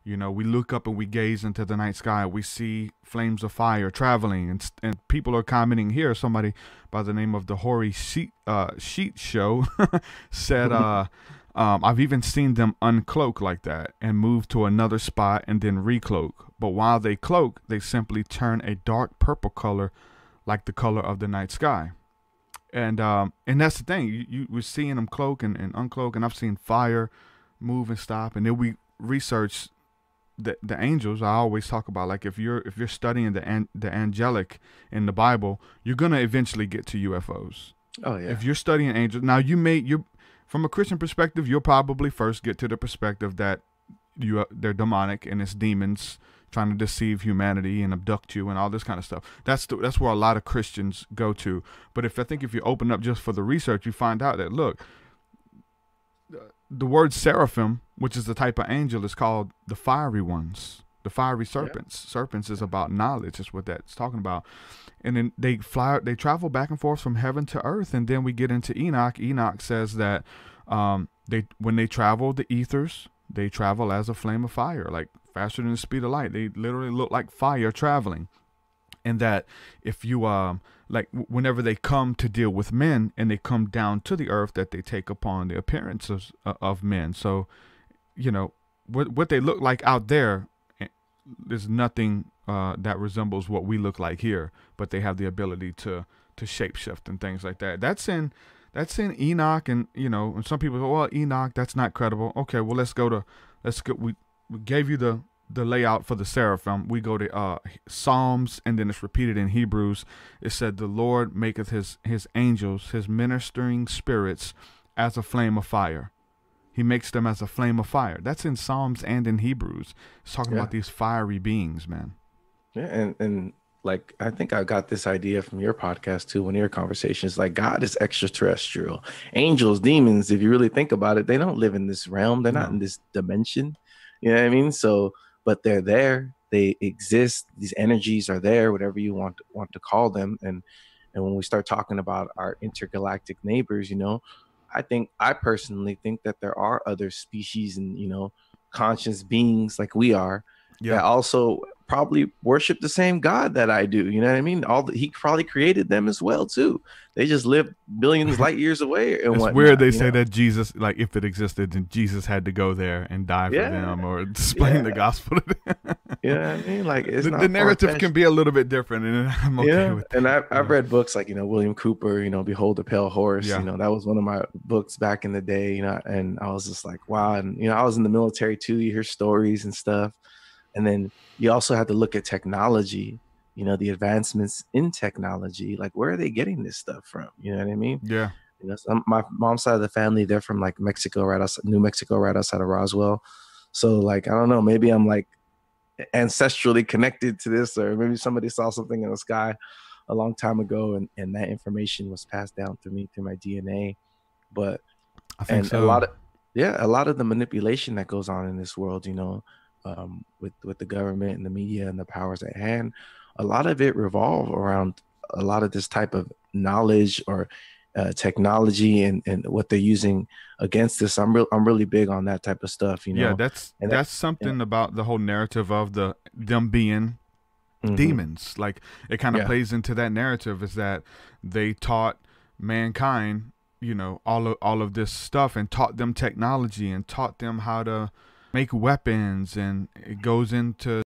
You know, we look up and we gaze into the night sky. We see flames of fire traveling, and people are commenting here. Somebody by the name of the Hoary Sheet Show said, I've even seen them uncloak like that and move to another spot and then recloak. But while they cloak, they simply turn a dark purple color like the color of the night sky. And that's the thing. You we're seeing them cloak and uncloak, and I've seen fire move and stop. And then we research the angels. I always talk about, like, if you're studying the angelic in the Bible, you're gonna eventually get to UFOs. Oh yeah. If you're studying angels, now you from a Christian perspective, you'll probably first get to the perspective that they're demonic and it's demons trying to deceive humanity and abduct you and all this kind of stuff. That's where a lot of Christians go to. But if you open up just for the research, you find out that, look, the word seraphim, which is the type of angel, is called the fiery ones, the fiery serpents. Yeah. Serpents is about knowledge, is what that's talking about. And then they travel back and forth from heaven to earth. And then we get into Enoch. Enoch says that when they travel the ethers, they travel as a flame of fire, like faster than the speed of light. They literally look like fire traveling. And that if you like whenever they come to deal with men and they come down to the earth, that they take upon the appearance of men. So, you know, what they look like out there, there's nothing that resembles what we look like here, but they have the ability to shapeshift and things like that. That's in Enoch. And, you know, and some people go, well, Enoch, that's not credible. Okay, well, we gave you the layout for the seraphim. We go to Psalms, and then it's repeated in Hebrews. It said, the Lord maketh his angels, his ministering spirits, as a flame of fire. He makes them as a flame of fire. That's in Psalms and in Hebrews. It's talking about these fiery beings, man. Yeah, and like, I think I got this idea from your podcast too, one of your conversations. Like, God is extraterrestrial. Angels, demons, if you really think about it, they don't live in this realm. They're not in this dimension. You know what I mean? So, but they're there. They exist. These energies are there, whatever you want to call them. And when we start talking about our intergalactic neighbors, you know, I personally think that there are other species and, you know, conscious beings like we are that also probably worship the same God that I do. You know what I mean? He probably created them as well too. They just live billions light years away. And it's weird they say that Jesus, like, if it existed, then Jesus had to go there and die for them or explain the gospel to them. You know what I mean? Like, it's the narrative can be a little bit different, and I'm okay with that. And I've read books like, you know, William Cooper, you know, Behold the Pale Horse. You know, that was one of my books back in the day, you know, and I was just like, wow. And, you know, I was in the military too. You hear stories and stuff. And then you also have to look at technology, you know, the advancements in technology. Like, where are they getting this stuff from? You know what I mean? Yeah. You know, my mom's side of the family, they're from like Mexico, New Mexico, right outside of Roswell. So, like, I don't know, maybe I'm like ancestrally connected to this, or maybe somebody saw something in the sky a long time ago, and that information was passed down to me through my DNA. But I think so. a lot of the manipulation that goes on in this world, you know, with the government and the media and the powers at hand, a lot of it revolve around a lot of this type of knowledge or technology and what they're using against us. I'm really big on that type of stuff, you know. Yeah, that's something about the whole narrative of them being demons. Like, it kind of plays into that narrative, is that they taught mankind, you know, all of this stuff, and taught them technology and taught them how to make weapons, and it goes into